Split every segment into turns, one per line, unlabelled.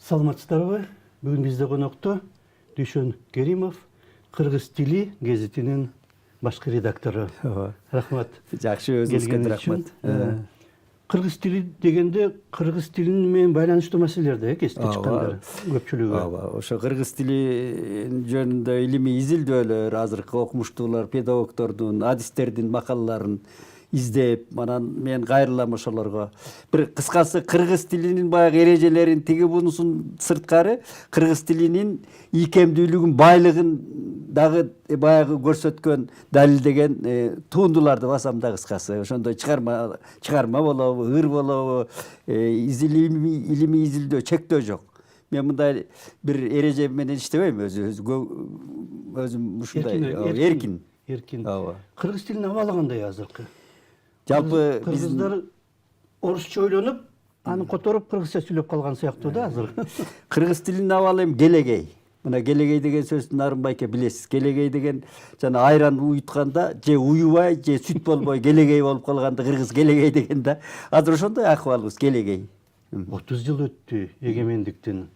Саламатсыздарбы? Бүгін бізде қонақта Дүйшөн Керимов, Кыргыз тили гезитинин башкы редактору. Рахмат.
Жакшы, өзүңүзгө рахмат.
Кыргыз тили дегенде кыргыз тилин менен байланыштуу маселелерде кесте чыккандар көпчүлүгү.
Ошо кыргыз тили жөнүндө илимий изилдөөлөр, азыркы окумуштуулар, педагогдордун, адистердин макалаларын издеп, анан мен кайрылам ошолорго. Бир кыскасы кыргыз тилинин баягы эрежелерин тиги бунусун сырткары кыргыз тилинин ийкемдүүлүгүн, байлыгын дагы баягы көрсөткөн, далилдеген туундуларды басам да кыскасы. Ошондой чыгарма болобу, ыр болобу, илимий изилдөө чектөө жок. Мен мындай бир эреже менен иштебейм, өзүм ушундай эркин.
Кыргыз тилинин абалы кандай азыркы?
Жалпы
кыргыздар орусча ойлонуп, аны которуп кыргызча сүйлөп калган сыяктуу да азыр.
Кыргыз тилинин абалы эми келегей. Мына келегей деген сөздү Нарымбайке билесиз. Келегей деген жана айран уютканда же уюбай, же сүт болбой келегей болуп калганды кыргыз келегей деген да. Азыр ошондой акыбалыбыз, келегей.
30 жыл өттү эгемендиктен.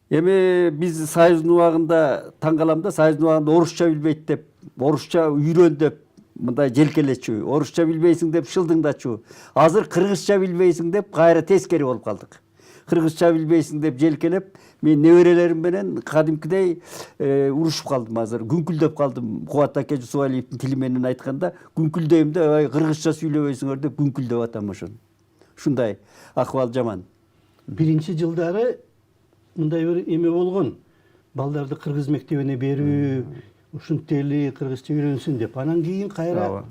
Эми биз Союздун убагында таң калам да, Союздун убагында орусча билбейт деп, орусча үйрөн деп мындай желкелечү, орусча билбейсиң деп шылдыңдачу. Азыр кыргызча билбейсиң деп кайра тескери болуп калдык. Кыргызча билбейсиң деп желкелеп, мен неберелерим менен кадимкидей урушуп калдым азыр. Күңкүлдөп калдым. Кубат аке Жусупалиевдин тили менен айтканда, күңкүлдөйм да, кыргызча сүйлөбөйсүңөр деп күңкүлдөп атам ошону. Ушундай акыбал жаман.
Биринчи жылдары мындай бир эме болгон. Балдарды кыргыз мектебине берүү, ушунтели кыргызча үйрөнсүн деп. Анан кийин кайра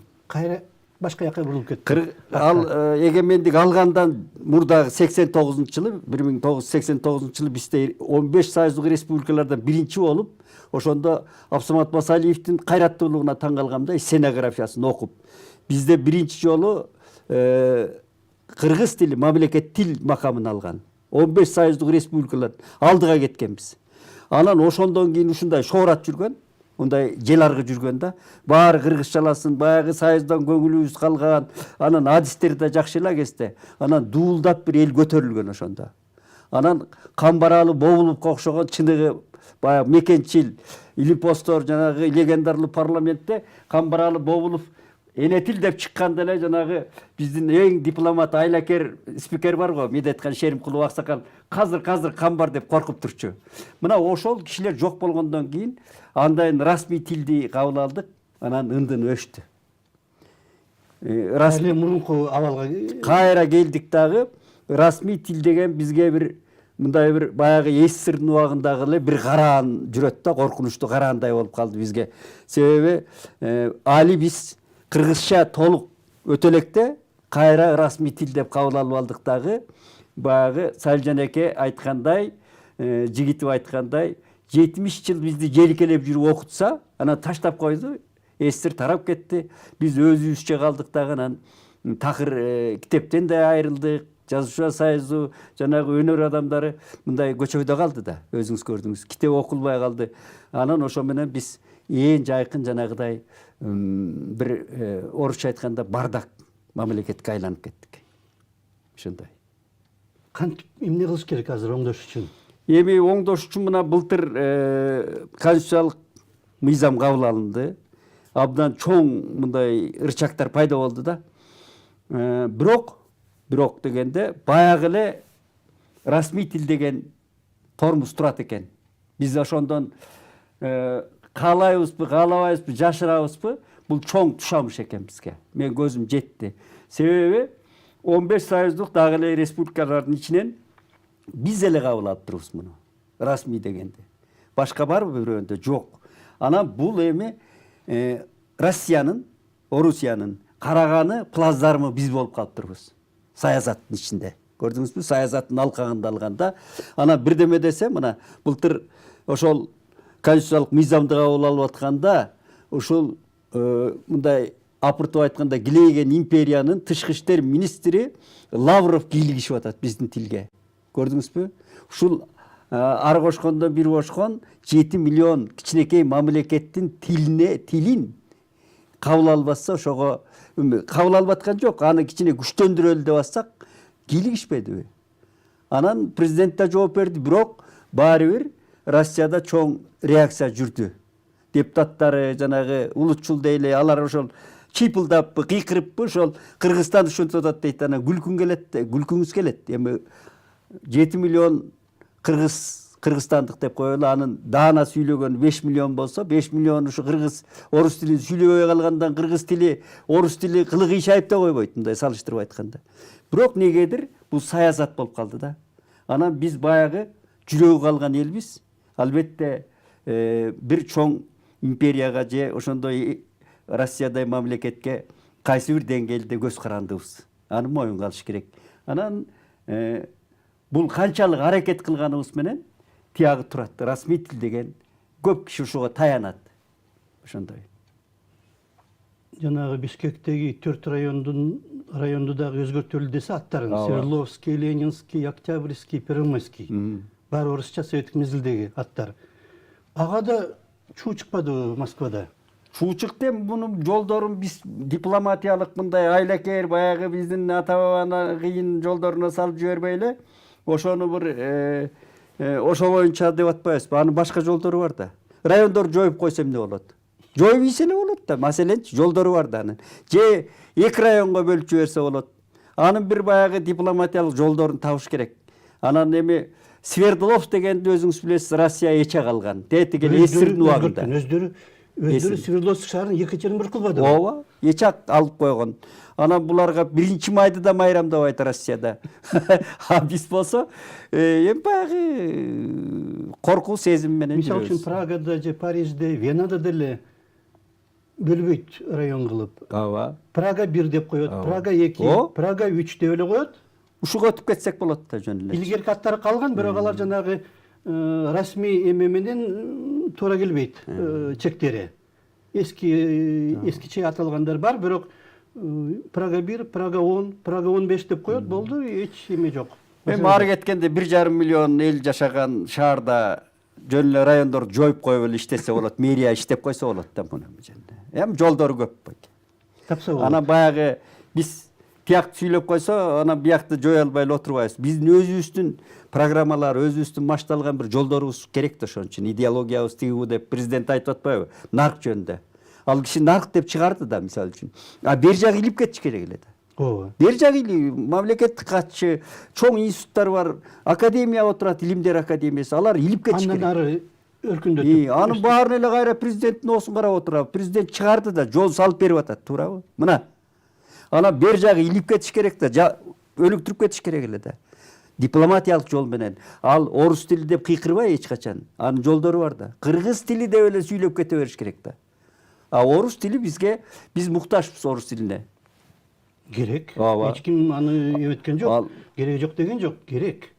башка жака бурулуп кетти.
Ал эгемендик алгандан мурдагы 89-жылы, 1989-жылы бизде 15 союздук республикалардан биринчи болуп, ошондо Абсамат Масалиевдин кайраттуулугуна таң калгам да, сценографиясын окуп. Бизде биринчи жолу кыргыз тили мамлекет тил макамын алган. 15 союздук республикалар алдыга кеткенбиз. Анан ошондон кийин ушундай шоорат жүргөн, мындай жел аргы жүргөн да, баары кыргызчаласын, баягы союздан көңүлүбүз калган, анан адистер да жакшы эле кезде, анан дуулдап бир эл көтөрүлгөн ошондо. Анан Камбаралы Бобуловго окшогон чыныгы баягы мекенчил илимпостор, жанагы легендарлуу парламентте Камбаралы Бобулов энетил деп чыкканда эле жанагы биздин эң дипломат айлакер спикер бар го, Медеткан Шеримкулов аксакал, казыр камбар деп коркуп турчу. Мына ошол кишилер жок болгондон кийин андайын расмий тилди кабыл алдык, анан ындын өштү.
Расмий мурунку абалга
кайра келдик дагы, расмий тил деген бизге бир мындай бир баягы СССРдин убагындагы эле бир караан жүрөт да, коркунучтуу караандай болуп калды бизге. Себеби али биз кыргызча толук өтө электе кайра расмий тил деп кабыл алып алдык дагы, баягы Салжан эке айткандай, Жигитов айткандай, 70 жыл бизди желкелеп жүрүп окутса, анан таштап койду, СССР тарап кетти. Биз өзүбүзчө калдык дагы, анан такыр китептен да айрылдык. Жазуучулар союзу, жанагы өнөр адамдары мындай көчөдө калды да, өзүңүз көрдүңүз. Китеп окулбай калды. Анан ошо менен биз эң жайкын жанагыдай бир орусча айтканда бардак мамлекетке айланып кеттик. Ушундай.
Кантип эмне кылыш керек азыр оңдош үчүн?
Эми оңдош үчүн мына былтыр конституциялык мыйзам кабыл алынды. Абдан чоң мындай ырчактар пайда болду да. Бирок дегенде баягы эле расмий тил деген тормуз турат экен. Биз ошондон каалайбызбы, каалабайбызбы, жашырабызбы, бул чоң тушамыш экен бизге. Мен көзүм жетти. Себеби 15 союздук дагы эле республикалардын ичинен биз эле кабыл алып турубуз муну. Расмий дегенде. Башка барбы бирөөндө? Жок. Анан бул эми Россиянын, Орусиянын караганы, плацдармы биз болуп калып турбуз. Саясаттын ичинде. Көрдүңүзбү? Саясаттын алкагында алганда. Анан бирдеме десе, мына былтыр ошол конституциялык мыйзамды кабыл алып атканда, ушул мындай апыртып айтканда килейген империянын тышкы иштер министри Лавров кийлигишип атат биздин тилге. Көрдүңүзбү? Ушул ар кошкондон бир кошкон 7 миллион кичинекей мамлекеттин тилин кабыл албаса, ошого кабыл алып аткан жок, аны кичине күчтөндүрөлү деп атсак, кийлигишпедиби? Анан президент да жооп берди, бирок баары бир Россияда чоң реакция жүрдү. Депутаттары жанагы улутчул дейле алар ошол чыйпылдаппы, кыйкырыппы, ошол Кыргызстан ушинтип атат дейт, анан күлкүңүз келет. Эми 7 миллион кыргызстандык деп коелу, анын даана сүйлөгөн 5 миллион болсо, 5 миллион ушу кыргыз орус тилин сүйлөбөй калгандан кыргыз тили, орус тили кылыгыйшайып да койбойт, мындай салыштырып айтканда. Бирок негедир бул саясат болуп калды да. Анан биз баягы жүрөгү калган элбиз. Албетте бир чоң империяга же ошондой Россиядай мамлекетке кайсы бир деңгээлде көз карандыбыз. Аны моюнга алыш керек. Анан бул канчалык аракет кылганыбыз менен тиягы турат. Расмий тил деген көп киши ушуга таянат. Ошондой.
Жанагы Бишкектеги 4 районду дагы өзгөртөлү десе аттарын. Свердловский, Ленинский, Октябрьский, Первомайский. Баары орусча советтик мезгилдеги аттар. Ага да чуу чыкпадыбы Москвада?
Чуу чыкты, мунун жолдорун биз дипломатиялык мындай айлакер баягы биздин ата бабанын кыйын жолдоруна салып жибербей эле, ошону бир ошо боюнча деп атпайбызбы? Анын башка жолдору бар да. Райондорду жоюп койсо эмне болот? Жоюп ийсе эле болот да. Маселенчи жолдору бар да анын. Же 2 районго бөлүп жиберсе болот. Анын бир баягы дипломатиялык жолдорун табыш керек. Анан эми Свердлов дегенди өзүңүз билесиз, Россия эче калган. Тетиген эсирдин убагында.
Өздөрү Свердловск шаарын 2 жерин бир кылбады.
Ооба, эче алып койгон. Анан буларга 1 майды да майрамдабайт Россияда. А биз болсо эми баягы коркуу сезим менен.
Мисалы үчүн Прагада же Парижде, Венада деле бөлбөйт район кылып.
Ооба.
Прага 1 деп коет, Прага 2, Прага 3 деп эле коет.
Ушуга өтүп кетсек болот да жөн эле.
Илгерки аттары калган, бирок алар жанагы расмий эме менен туура келбейт чектери. Эскиче аталгандар бар, бирок Прага 1, Прага 10, Прага 15 деп коет, болду, эч эме жок.
Эми ары кеткенде 1,5 миллион эл жашаган шаарда жөн эле райондорду жоюп коюп эле иштесе болот, мэрия иштеп койсо болот да муну жерде. Эми жолдору көп койт.
Тапса болот.
Анан баягы биз тиякты сүйлөп койсо, анан биякты жоя албай эле отурбайбыз. Биздин өзүбүздүн программалар, өзүбүздүн машталган бир жолдорубуз керек да, ошон үчүн идеологиябыз тигүү деп президент айтып атпайбы? Нарк жөнүндө. Ал киши нарк деп чыгарды да, мисалы үчүн. А бер жагы илип кетиш керек эле да.
Ооба.
Бер жагы мамлекеттик катчы, чоң институттар бар, академия отурат, илимдер академиясы, алар илип кетиш керек.
Андан ары өркүндөтүп.
Анын баарын эле кайра президенттин оосун карап отурабы? Президент чыгарды да, жол салып берип атат, туурабы? Мына. Анан бер жагы илип кетиш керек да, өлүктүрүп кетиш керек эле да. Дипломатиялык жол менен. Ал орус тили деп кыйкырбай эч качан. Анын жолдору бар да. Кыргыз тили деп эле сүйлөп кете бериш керек да. А орус тили бизге, биз муктажбыз орус тилине.
Керек. Эч ким аны эметкен жок. Кереги жок деген жок, керек.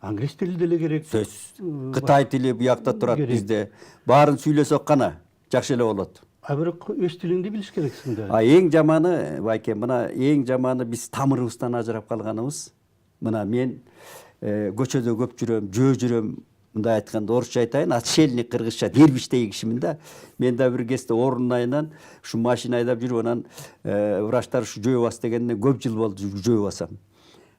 Англис тили деле керек.
Сөзсүз. Кытай тили буякта турат бизде. Баарын сүйлөсөк гана жакшы эле болот.
А бирок өз тилиңди билиш керексиң да.
А эң жаманы, байке, мына эң жаманы биз тамырыбыздан ажырап калганыбыз. Мына мен көчөдө көп жүрөм, жөө жүрөм, мындай айтканда орусча айтайын, отшельник кыргызча дербиштей кишимин да. Мен да бир кезде ордун айынан ушу машина айдап жүрүп, анан врачтар ушу жөө бас дегенден көп жыл болду жөө басам.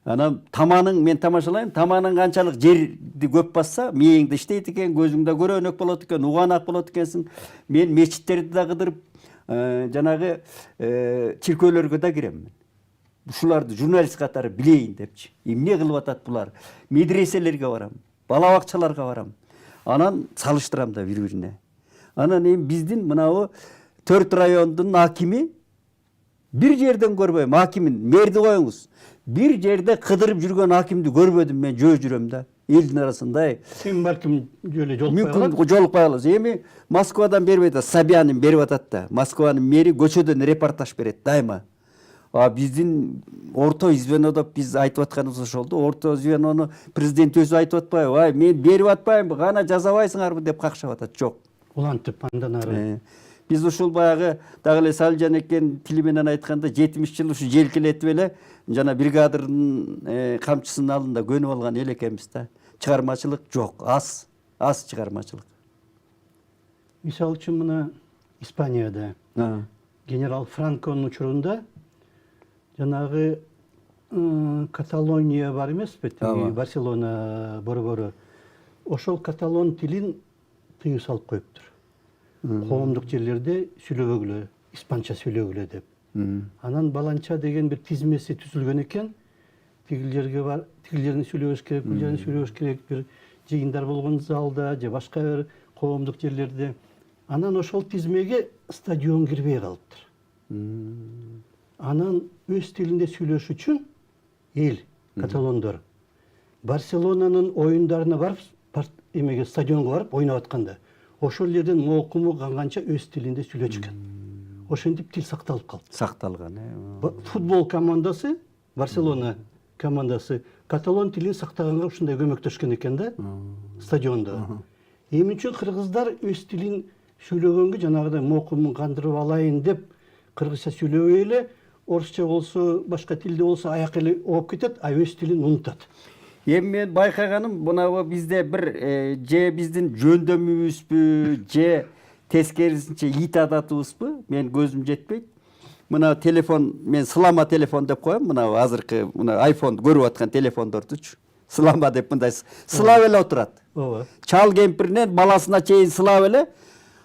Анан таманың, мен тамашалайм, таманың канчалык жерди көп басса, мээңде иштейт экен, көзүңдө көрөнөк болот экен, уганак болот экенсиң. Мен мечиттерди да кыдырып, жанагы чиркөөлөргө да кирем. Ушуларды журналист катары билейин депчи. Эмне кылып атат булар? Медреселерге барам, бала бакчаларга барам. Анан салыштырам да бири-бирине. Анан эми биздин мынабу 4 райондун акими бир жерден көрбөйм, акимин, мэрди коюңуз. Бир жерде кыдырып жүргөн акимди көрбөдүм, мен жөө жүрөм да. Элдин арасында.
Сен балким жөлө жолукпай калат.
Мүмкүн жолукпай каласыз. Эми Москвадан бербейт да, Собянин берип атат да. Москванын мэри көчөдөн репортаж берет дайыма. А биздин орто звенодо биз айтып атканыбыз ошол да. Орто звенону президент өзү айтып атпайбы? Ай, мен берип атпаймынбы, гана жазабайсыңарбы деп какшап атат. Жок.
Улантып андан ары.
Биз ушул баягы дагы эле Салжан экен тили менен айтканда 70 жыл ушу желкелетип эле жана бригадырдын камчысынын алдында көнүп алган эл экенбиз да. Чыгармачылык жок, аз чыгармачылык.
Мисалы үчүн мына Испанияда генерал Франконун учурунда жанагы Каталония бар эмеспи,
Ооба.
тиги Барселона борбору. Ошол каталон тилин тыюу салып коюптур. Коомдук жерлерде сүйлөбөгүлө, испанча сүйлөгүлө деп. Анан баланча деген бир тизмеси түзүлгөн экен. Тигил жерге бар, тигил жерин сүйлөбөш керек, бул жерин сүйлөбөш керек, бир жыйындар болгон залда же башка бир коомдук жерлерде. Анан ошол тизмеге стадион кирбей калыптыр. Анан өз тилинде сүйлөш үчүн эл, каталондор Барселонанын оюндарына барып, эмеге стадионго барып ойноп атканда, ошол жерден моокуму канганча өз тилинде сүйлөчү экен. Ошентип тил сакталып калды.
Сакталган.
Футбол командасы, Барселона командасы каталон тилин сактаганга ушундай көмөктөшкөн экен да, стадиондо. Эмне үчүн кыргыздар өз тилин сүйлөгөнгө жанагыдай моокумун кандырып алайын деп кыргызча сүйлөбөй эле, орусча болсо, башка тилде болсо аяк эле ооп кетет, а өз тилин унутат.
Эми мен байкаганым мынабу бизде бир же биздин жөндөмүбүзбү, же тескерисинче ит адатыбызбы, мен көзүм жетпейт. Мына телефон, мен сылама телефон деп коем, мына азыркы мына айфон көрүп аткан телефондордучу. Сылама деп мындай сылап эле отурат.
Ооба.
Чал кемпиринен баласына чейин сылап эле.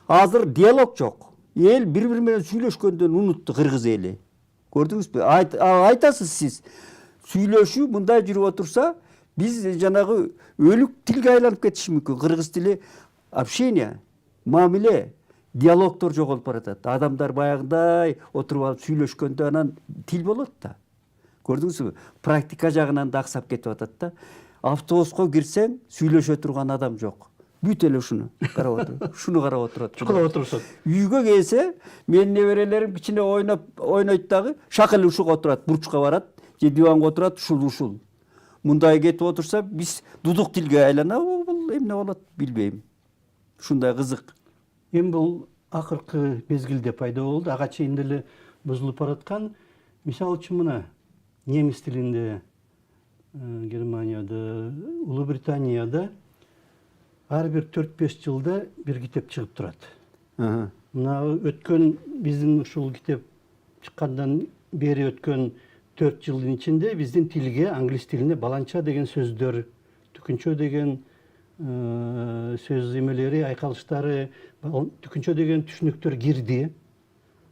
Азыр диалог жок. Эл бири-бири менен сүйлөшкөндөн унутту кыргыз эли. Көрдүңүзбү? Айтасыз сиз. Сүйлөшүү мындай жүрүп отурса, биз жанагы өлүк тилге айланып кетиши мүмкүн. Кыргыз тили общение, мамиле, диалогтор жоголуп баратат. Адамдар баягындай отуруп алып сүйлөшкөндө анан тил болот да. Көрдүңүзбү? Практика жагынан да аксап кетип атат да. Автобуско кирсең, сүйлөшө турган адам жок. Бүт эле ушуну карап отуруп, шуну карап отурат.
Чукулап отурушат.
Үйгө келсе, менин неберелерим кичине ойнойт дагы, шакыл ушуга отурат, бурчка барат, же диванга отурат, ушул. Мындай кетип отурса, биз дудук тилге айланабы, бул эмне болот билбейм. Ушундай кызык.
Эми бул акыркы мезгилде пайда болду, ага чейин деле бузулуп бараткан. Мисалы үчүн мына немис тилинде Германияда, Улуу Британияда ар бир 4-5 жылда бир китеп чыгып турат. Мына өткөн биздин ушул китеп чыккандан бери өткөн 4 жылдын ичинде биздин тилге, англис тилине баланча деген сөздөр, түкүнчө деген сөз эмелери, айкалыштары, түкүнчө деген түшүнүктөр кирди.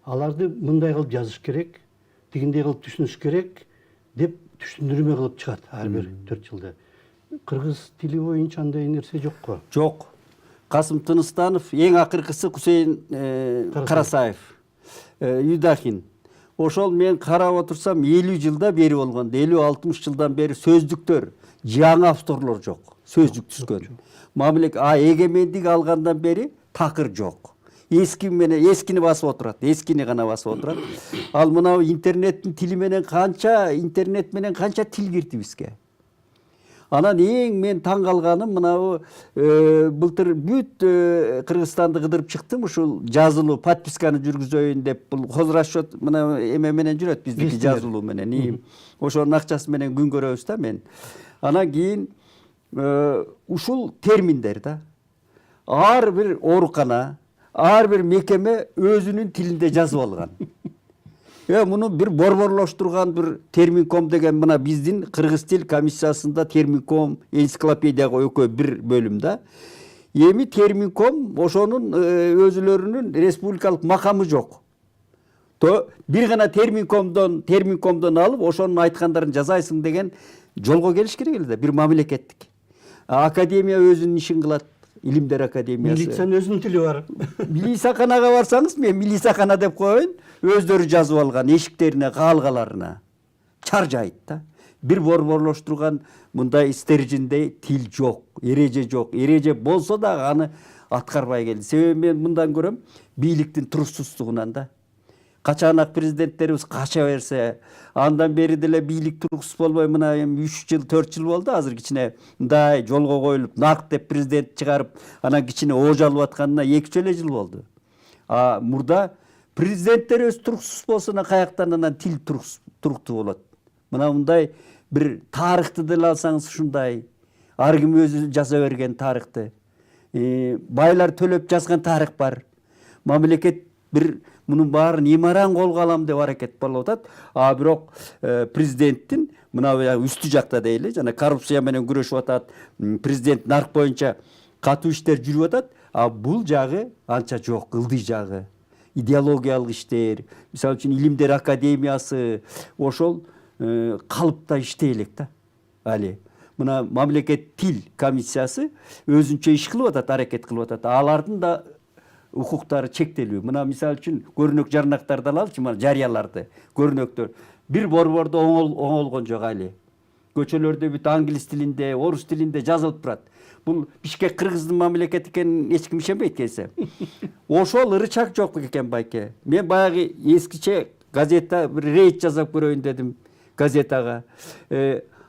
Аларды мындай кылып жазыш керек, тигиндей кылып түшүнүш керек деп түшүндүрмө кылып чыгат ар бир 4 жылда. Кыргыз тили боюнча андай нерсе жокко?
Жок. Касым Тыныстанов, эң акыркысы Кусейин Карасаев, Юдахин. Ошол мен карап отурсам 50 жылда бери болгон, 50-60 жылдан бери сөздүктөр, жаңы авторлор жок, сөздүк түзгөн. Мамилек эгемендик алгандан бери такыр жок. Эскини басып отурат, эскини гана басып отурат. Ал мына интернеттин тили менен интернет менен канча тил кирди бизге. Анан эң мен таң калганым мынабу былтыр бүт Кыргызстанды кыдырып чыктым, ушул жазылуу подписканы жүргүзөйүн деп, бул хозрасчет мына эме менен жүрөт биздики жазылуу менен. Ошонун акчасы менен күн көрөбүз да мен. Анан кийин ушул терминдер да. Ар бир оорукана, ар бир мекеме өзүнүн тилинде жазып алган. Муну бир борборлоштурган бир терминком деген мына биздин кыргыз тил комиссиясында терминком, энциклопедияга экөө бир бөлүм да. Эми терминком ошонун өзүлөрүнүн республикалык макамы жок. Бир гана терминкомдон алып ошонун айткандарын жазайсың деген жолго келиш керек эле да, бир мамлекеттик. Академия өзүнүн ишин кылат. Илимдер академиясы.
Милициянын өзүнүн тили бар.
Милисаканага барсаңыз, мен милисакана деп коеюн, өздөрү жазып алган эшиктерине, каалгаларына. Чаржайт да. Бир борборлоштурган мындай стержиндей тил жок, эреже жок. Эреже болсо да аны аткарбай келди. Себеби мен мындан көрөм, бийликтин туруксуздугунан да. Качанак президенттерибиз кача берсе, андан бери деле бийлик туруксуз болбой мына 3 жыл, 4 жыл болду. Азыр кичине мындай жолго коюлуп, нак деп президент чыгарып, анан кичине оожалып атканына 2 жыл болду. Мурда президенттер өз туруксуз болсо, каяктан анан тил туруктуу болот. Мына мындай бир тарыхты деле алсаңыз ушундай, ар ким өзү жаза берген тарыхты. Байлар төлөп жазган тарых бар. Мамлекет бир мунун баарын имаран колго алам деп аракет болуп атат. А бирок президенттин мына үстү жакта дейли, жана коррупция менен күрөшүп атат. Президент нарк боюнча катуу иштер жүрүп атат. А бул жагы анча жок, ылдый жагы. Идеологиялык иштер, мисалы үчүн илимдер академиясы ошол калыпта иштей элек да. Али мына мамлекет тил комиссиясы өзүнчө иш кылып атат, аракет кылып атат. Алардын да укуктары чектелүү. Мына мисалы үчүн көрүнөк жарнактарды алалычы, мына жарыяларды, көрүнөктөр. Бир борбордо оңолгон жок али. Көчөлөрдө бүт англис тилинде, орус тилинде жазылып турат. Бул Бишкек Кыргыздын мамлекети экенин эч ким ишенбейт келсе. Ошол ырычак жок экен байке. Мен баягы эскиче газета бир рейд жазып көрөйүн дедим газетага.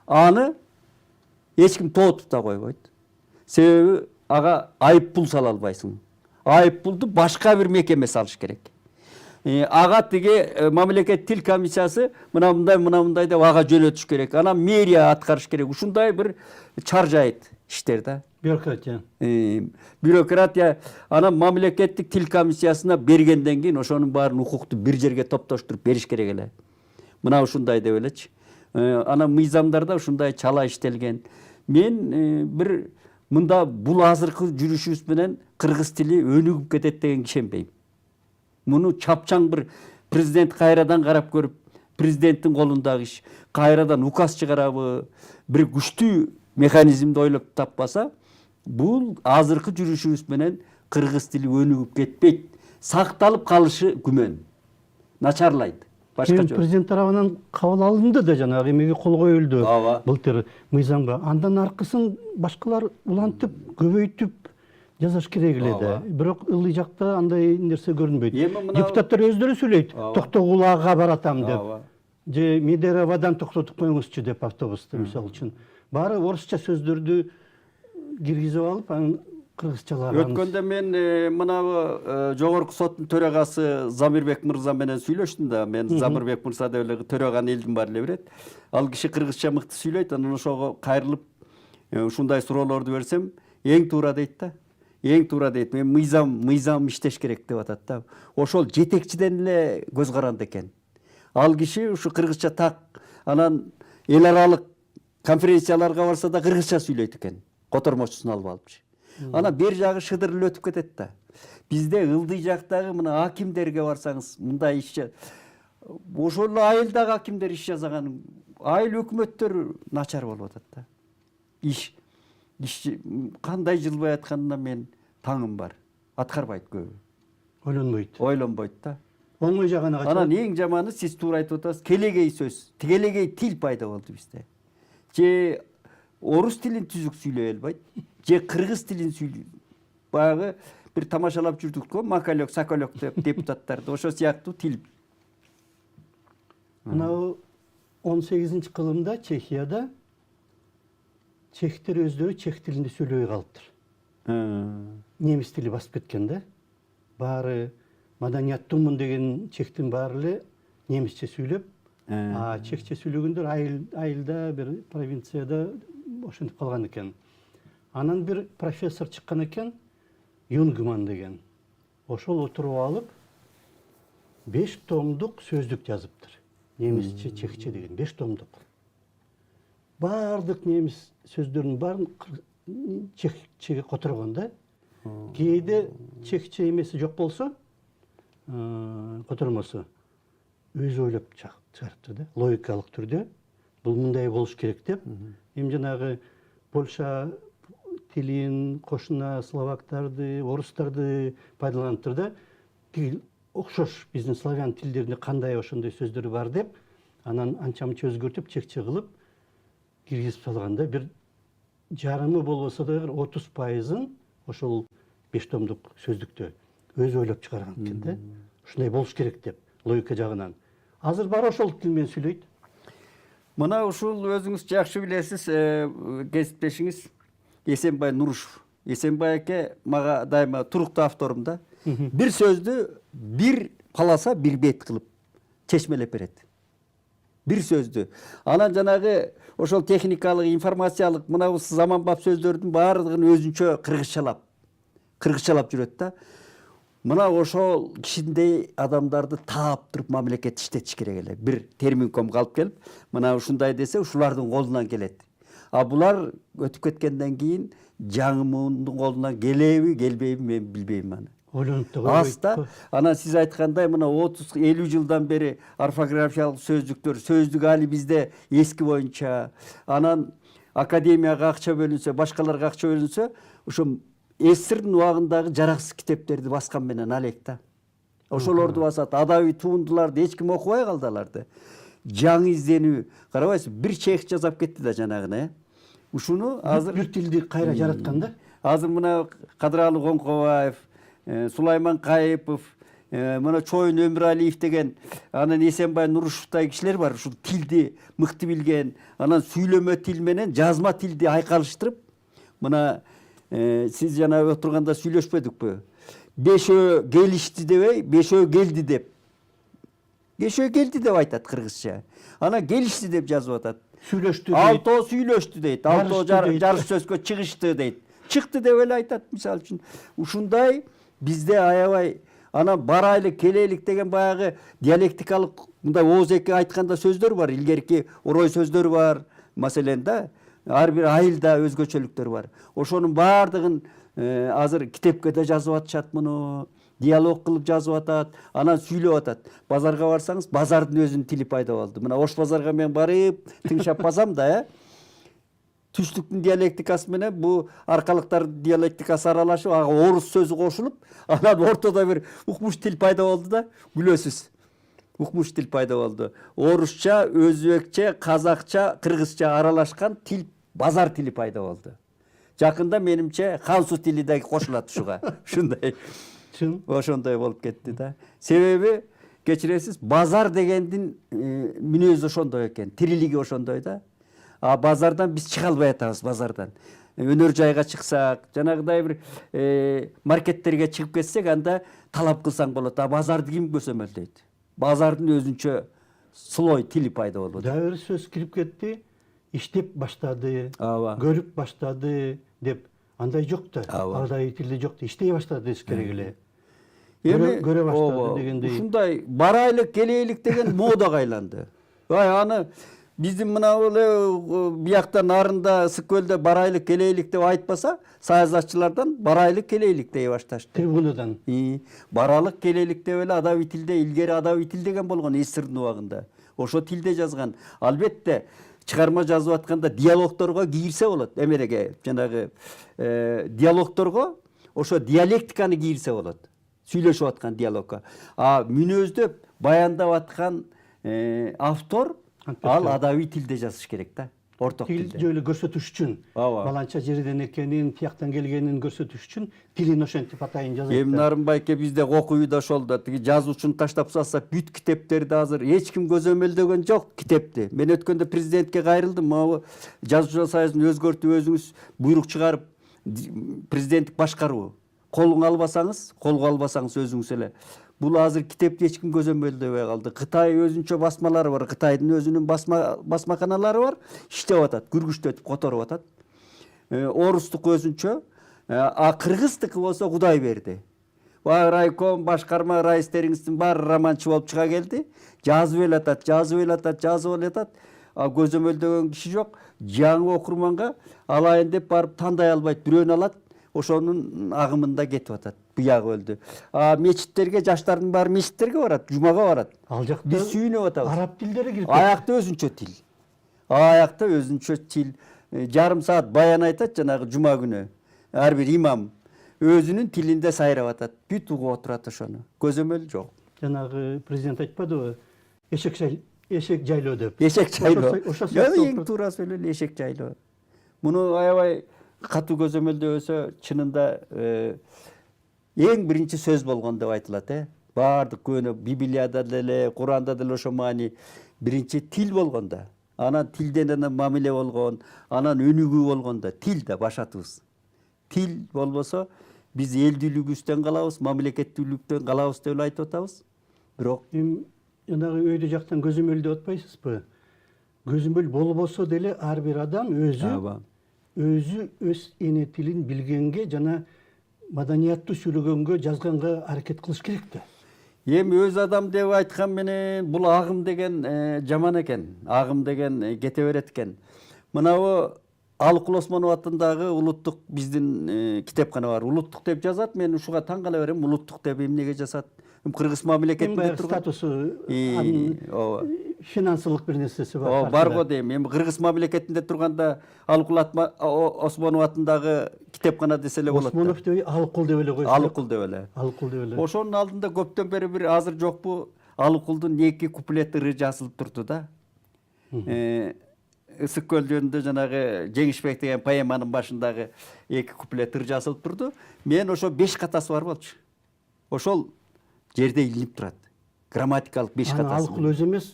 Аны эч ким тоотуп да койбойт. Себеби ага айып пул сала албайсың. Айып пулду башка бир мекеме салыш керек. Ага тиги мамлекет тил комиссиясы мындай деп ага жөнөтүш керек. Анан мэрия аткарыш керек. Ушундай бир чаржайт иштер да.
Бюрократия.
Бюрократия анан мамлекеттик тил комиссиясына бергенден кийин ошонун баарын укукту бир жерге топтоштуруп бериш керек эле. Мына ушундай деп элечи. Анан мыйзамдарда ушундай чала иштелген. Мен бир мында бул азыркы жүрүшүбүз менен кыргыз тили өнүгүп кетет деген ишенбейм. Муну чапчаң бир президент кайрадан карап көрүп, президенттин колундагы иш, кайрадан указ чыгарабы, бир күчтүү механизмди ойлоп таппаса, бул азыркы жүрүшүбүз менен кыргыз тили өнүгүп кетпейт. Сакталып калышы күмөн. Начарлайт. Башка жок.
Президент тарабынан кабыл алынды да жанагы эмеге кол коюлду. Былтыр мыйзамга. Андан аркысын башкалар улантып, көбөйтүп жазаш керек эле да. Бирок ылдый жакта андай нерсе көрүнбөйт. Депутаттар өздөрү сүйлөйт. Токтогулага баратам деп. Же Медеровадан токтотуп коюңузчу деп автобусту мисалы үчүн. Баары орусча сөздөрдү киргизип алып, анан кыргызчалап.
Өткөндө мен мына жогорку соттун төрагасы Замирбек мырза менен сүйлөштүм да. Мен Замирбек мырза деп эле төраганы элдин баары эле билет. Ал киши кыргызча мыкты сүйлөйт, анан ошого кайрылып ушундай суроолорду берсем, эң туура дейт да. Эң туура дейт. Мен мыйзам иштеш керек деп атат да. Ошол жетекчиден эле көз каранды экен. Ал киши ушу кыргызча так, анан эл аралык конференцияларга барса да кыргызча сүйлөйт экен. Котормочусун алып алыпчы. Анан бер жагы шыдырып өтүп кетет да. Бизде ылдый жактагы мына акимдерге барсаңыз, мындай иш ошол айылдагы акимдер иш жасаган, айыл өкмөттөр начар болуп атат да. Иш кандай жылбай атканына мен таңым бар. Аткарбайт көбү. Ойлонбойт да.
Оңой жагына качат.
Анан эң жаманы сиз туура айтып атасыз, келегей сөз, келегей тил пайда болду бизде. Же орус тилин түзүк сүйлөй албайт, же кыргыз тилин сүйлөй. Баягы бир тамашалап жүрдүк го, макалек, сакалек деп депутаттарды, ошо сыяктуу тил.
Мына 18-кылымда Чехияда чехтер өздөрү чех тилинде сүйлөбөй калыптыр. Немис тили басып кеткен да. Баары маданияттуумун деген чехтин баары эле немисче сүйлөп, чехче сүйлөгөндөр айылда бир провинцияда ошентип калган экен. Анан бир профессор чыккан экен, Юнгман деген. Ошол отуруп алып 5 томдук сөздүк жазыптыр. Немисче, чехче деген 5 томдук. Бардык немис сөздөрүнүн баарын чехчеге которгон да. Кээде чехче эмеси жок болсо, котормосу өзү ойлоп чыгарыптыр да, логикалык түрдө. Бул мындай болуш керек деп. Эми жанагы Польша тилин, кошуна словактарды, орустарды пайдаланыптыр да. Окшош биздин славян тилдеринде кандай ошондой сөздөр бар деп, анан анча-мынча өзгөртүп, чехче кылып киргизип салганда бир жарымы болбосо да 30%-ын ошол 5 томдук сөздүктө өзү ойлоп чыгарган экен да. Ушундай болуш керек деп, логика жагынан. Азыр баары ошол тил менен сүйлөйт.
Мына ушул өзүңүз жакшы билесиз, кесиптешиңиз Эсенбай Нурушев. Эсенбай аке мага дайыма туруктуу авторум да. Бир сөздү бир каласа бир бет кылып чечмелеп берет. Бир сөздү. Анан жанагы ошол техникалык, информациялык мына заманбап сөздөрдүн баардыгын өзүнчө кыргызчалап жүрөт да. Мына ошол кишиндей адамдарды таап туруп мамлекет иштетиш керек эле. Бир терминкомго алып келип, мына ушундай десе, ушулардын колунан келет. А булар өтүп кеткенден кийин жаңы муундун колунан келеби, келбейби мен билбейм аны.
Ойлонуп да
Аз да.
койбойт.
Анан сиз айткандай мына 30-50 жылдан бери орфографиялык сөздүктөр, сөздүк али бизде эски боюнча, анан академияга акча бөлүнсө, башкаларга акча бөлүнсө, ошо СССРдин убагындагы жараксыз китептерди баскан менен алек да. Ошолорду басат, адабий туындыларды эч ким окубай калды аларды. Жаңы изденүү, карабайсыз, бир чех жасап кетти да жанагына, Ушуну азыр
бир тилди кайра жараткан да.
Азыр мына Кадыралы Коңкобаев, Сулайман Кайыпов, мына Чоюн Өмүралиев деген, анан Эсенбай Нурушевтай кишилер бар, ушул тилди мыкты билген, анан сүйлөмө тил менен жазма тилди айкалыштырып, мына сиз жана отурганда сүйлөшпөдүкпү? Бешөө келишти дебей, бешөө келди деп. Бешөө келди деп айтат кыргызча. Анан келишти деп жазып атат.
Сүйлөштү дейт.
Алтоо сүйлөштү дейт. Алтоо жарыш сөзгө чыгышты дейт. Чыкты деп эле айтат мисалы үчүн. Ушундай бизде аябай анан барайлык, келейлик деген баягы диалектикалык мындай ооз-эки айтканда сөздөр бар. Илгерки орой сөздөр бар. Маселен да ар бир айылда өзгөчөлүктөр бар. Ошонун баардыгын азыр китепке да жазып атышат муну. Диалог кылып жазып атат, анан сүйлөп атат. Базарга барсаңыз, базардын өзүнүн тили пайда болду. Мына Ош базарга мен барып, тыңшап басам да, түштүктүн диалектикасы менен бу аркалыктар диалектикасы аралашып, ага орус сөзү кошулуп, анан ортодо бир укмуш тил пайда болду да, күлөсүз. Укмуш тил пайда болду. Орусча, өзбекче, казакча, кыргызча аралашкан тил, базар тили пайда болду. Жакында менимче Хансу тили да кошулат ушуга. Ушундай. Ошондой болуп кетти да. Себеби кечиресиз, базар дегендин мүнөзү ошондой экен, тирилиги ошондой да. А базардан биз чыга албай атабыз, базардан. Өнөр жайга чыксак, жанагыдай бир маркеттерге чыгып кетсек, анда талап кылсаң болот. А базарды ким көзөмөлдөйт? Базардын өзүнчө слой тили пайда болду.
Дагы бир сөз кирип кетти. Иштеп баштады, көрүп баштады деп. Андай жок да. Андай тилде жок да. Иштей баштады дес керек эле. Көрө баштады дегендей.
Ушундай барайлык, келейлик деген модага айланды. Аны биздин мына эле биякта нарында, Ысык көлдө барайлык, келейлик деп айтпаса, саясатчылардан барайлык, келейлик дей башташты.
Трибунадан.
Баралык, келейлик деп эле адабий тилде, илгери адабий тил деген болгон СССРдин убагында. Ошо тилде жазган. Албетте чыгарма жазып атканда диалогторго кийирсе болот. Эмереге жанагы диалогторго ошо диалектиканы кийирсе болот. Сүйлөшүп аткан диалогко. А мүнөздөп баяндап аткан автор ал адабий тилде жазыш керек да. Орток тилде.
Тил жолу көрсөтүш үчүн, баланча жерден экенин, тияктан келгенин көрсөтүш үчүн тилин ошентип атайын жазат.
Эми Нарымбайке бизде окуй да ошол да. Тиги жазуучуну таштап салса, бүт китептерди азыр эч ким көзөмөлдөгөн жок китепти. Мен өткөндө президентке кайрылдым. Могу жазуучулар союзун өзгөртүп өзүңүз буйрук чыгарып президенттик башкаруу. Колго албасаңыз өзүңүз эле. Бул азыр китепти эч ким көзөмөлдөбөй калды. Кытай өзүнчө басмалары бар, Кытайдын өзүнүн басмаканалары бар, иштеп атат, күргүчтөтүп которуп атат. Орустук өзүнчө, а кыргыздыкы болсо Кудай берди. Райком, башкарма раистериңиздин баары романчы болуп чыга келди. Жазып эле атат. А көзөмөлдөгөн киши жок. Жаңы окурманга алайын деп барып тандай албайт, бирөөнү алат. Ошонун агымында кетип атат. Буягы өлдү. Мечиттерге, жаштардын баары мечиттерге барат, жумага барат.
Ал жакта
биз сүйүнүп атабыз.
Араб тилдери кирип.
Аякта өзүнчө тил. Аякта өзүнчө тил. Жарым саат баян айтат жанагы жума күнү. Ар бир имам өзүнүн тилинде сайрап атат. Бүт угуп отурат ошону. Көзөмөл жок.
Жанагы президент айтпадыбы? Эшек жайлоо деп.
Эшек жайлоо. Эң туура сөйлөлү, эшек жайлоо. Муну аябай катуу көзөмөлдөбөсө чынында эң биринчи сөз болгон деп айтылат, Баардык көөнө Библияда деле, Куранда деле ошо маани биринчи тил болгон да. Анан тилден анан мамиле болгон, анан өнүгүү болгон да, тил да башатыбыз. Тил болбосо биз элдүүлүгүбүздөн калабыз, мамлекеттүүлүктөн калабыз деп эле айтып атабыз. Бирок
жанагы өйдө жактан көзөмөлдөп атпайсызбы? Көзөмөл болбосо деле ар бир адам өзү өз эне тилин билгенге жана маданияттуу сүйлөгөнгө, жазганга аракет кылыш керек да.
Эми өз адам деп айткан менен бул агым деген жаман экен. Агым деген кете берет экен. Мынабы Алыкул Осмонов атындагы улуттук биздин китепкана бар. Улуттук деп жазат. Мен ушуга таң кала берем. Улуттук деп эмнеге жасат? Кыргыз мамлекетинде турган
статусу, финансылык бир нерсеси бар.
Бар го дейм. Эми Кыргыз мамлекетинде турганда Алыкул Осмонов атындагы китепкана десе эле болот.
Осмонов деп Алыкул деп эле койсо.
Алыкул деп эле.
Алыкул деп эле.
Ошонун алдында көптөн бери бир азыр жокпу Алыкулдун 2 куплет ыры жазылып турду да. Ысык көлдөрүндө жанагы Жеңишбек деген поэманын башындагы 2 куплет ыр жазылып турду. Мен ошо 5 катасы бар болчу. Ошол жерде илинип турат. Грамматикалык 5 катасы.
Алыкул өзү эмес,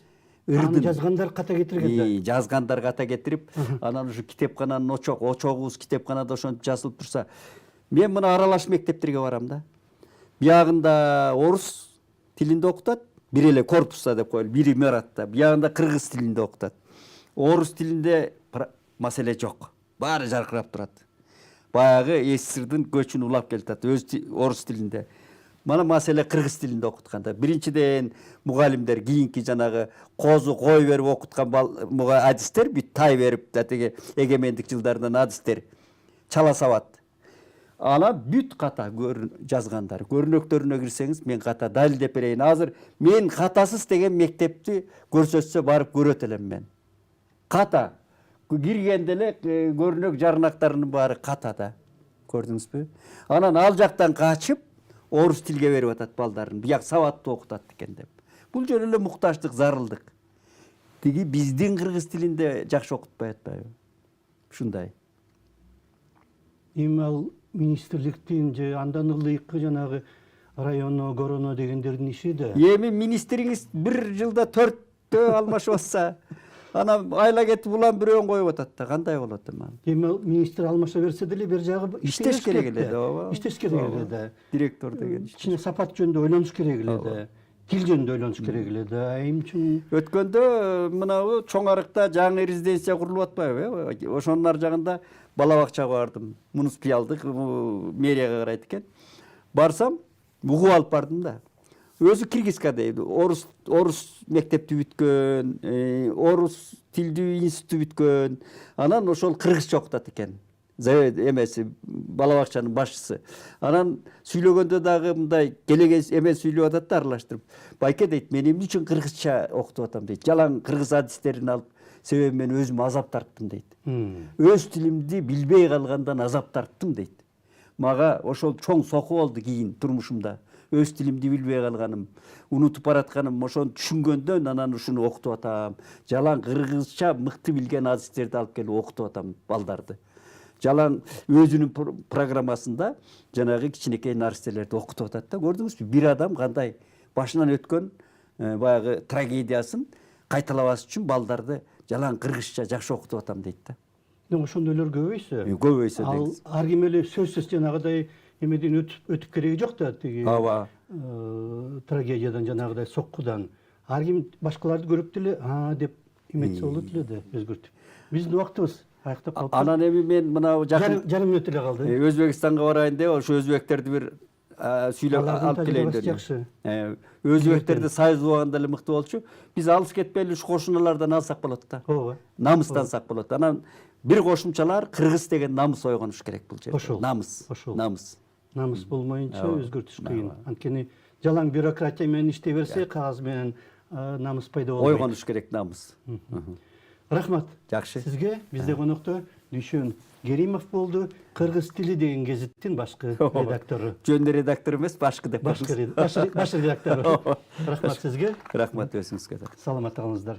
аны жазгандар ката кетирген да.
Жазгандар ката кетирип, анан ушу китепкананын очогубуз китепканада ошентип жазылып турса, мен мына аралаш мектептерге барам да. Биягында орус тилинде окутат, бир эле корпуста деп коелу, бири Мөратта, биягында кыргыз тилинде окутат. Орус тилинде маселе жок. Баары жаркырап турат. Баягы СССРдин көчүн улап келатат орус тилинде. Мана маселе кыргыз тилинде окутканда. Биринчиден мугалимдер кийинки жанагы козу кой берип окуткан адистер бүт тай берип, тетеги эгемендик жылдарынан адистер чала сабат. Ана бүт ката жазгандар. Көрнөктөрүнө кирсеңиз, мен ката далилдеп берейин. Азыр мен катасыз деген мектепти көрсөтсө барып көрөт элем мен. Ката. Киргенде эле көрнөк жарнактарынын баары катада. Көрдүңүзбү? Анан ал жактан качып орус тилге берип атат балдарын. Бияк сабаттуу окутат экен деп. Бул жөн эле муктаждык, зарылдык. Тиги биздин кыргыз тилинде жакшы окутпай атпайбы? Ушундай.
Эми ал министрликтин же андан ылдыйкы жанагы районо, гороно дегендердин иши да.
Эми министриңиз бир жылда 4тө алмашып атса, анан айла кетип улам бирөөн коюп атат да, кандай болот эми?
Эми министр алмаша берсе деле бир жагы
иштеш керек эле да.
Иштеш керек эле да.
Директор деген.
Кичине сапат жөнүндө ойлонуш керек эле да. Тил жөнүндө ойлонуш керек эле да. Эми үчүн
өткөндө мынабы чоң арыкта жаңы резиденция курулуп атпайбы? Ошонун ар жагында бала бакчага бардым. Муниципалдык мэрияга карайт экен. Барсам, угуп алып бардым да. Өзү киргизка дейт. Орус мектепти бүткөн, орус тилдүү институту бүткөн. Анан ошол кыргызча окутат экен. Завед эмеси, бала бакчанын башчысы. Анан сүйлөгөндө дагы мындай келеген эме сүйлөп атат да аралаштырып. Байке дейт, мен эмне үчүн кыргызча окутуп атам дейт. Жалаң кыргыз адистерин алып, себеби мен өзүм азап тарттым дейт. Өз тилимди билбей калгандан азап тарттым дейт. Мага ошол чоң соку болду кийин турмушумда. Өз тилимди билбей калганым, унутуп баратканым, ошону түшүнгөндөн анан ушуну окутуп атам. Жалаң кыргызча мыкты билген адистерди алып келип окутуп атам балдарды. Жалаң өзүнүн программасында жанагы кичинекей нарселерди окутуп атат да. Көрдүңүзбү? Бир адам кандай башынан өткөн баягы трагедиясын кайталабас үчүн балдарды жалаң кыргызча жакшы окутуп атам дейт да.
Ошондойлор көбөйсө.
Көбөйсө
дейт. Ал ар ким эле сөзсүз жанагыдай эмеден өтүп кереги жок да, тиги трагедиядан, жанагыдай соккудан. Ар ким башкаларды көрүп деле деп эметсе болот эле да, өзгөртүп. Биздин убактыбыз аяктап калып.
Анан эми мен мына
жарым мүнөт эле калды.
Өзбекстанга барайын деп, ошо өзбектерди бир сүйлөп алып келейин деп. Өзбектерди сайзубаганда эле мыкты болчу. Биз алыс кетпейли ушу кошуналардан алсак болот да.
Ооба.
Намыстансак болот. Анан бир кошумчалар кыргыз деген намыс ойгонуш керек бул жерде. Намыс.
Намыс болмоюнча өзгөртүш кыйын. Анткени жалаң бюрократия менен иштей берсе, кагаз менен намыс пайда болбойт.
Ойгонуш керек намыс.
Рахмат.
Жакшы.
Сизге бизде конокто Дүйшөн Керимов болду, кыргыз тили деген гезиттин башкы редактору.
Жөндөр редактор эмес, башкы деп
баш редактору. Рахмат сизге.
Рахмат өзүңүзгө.
Саламат калыңыздар.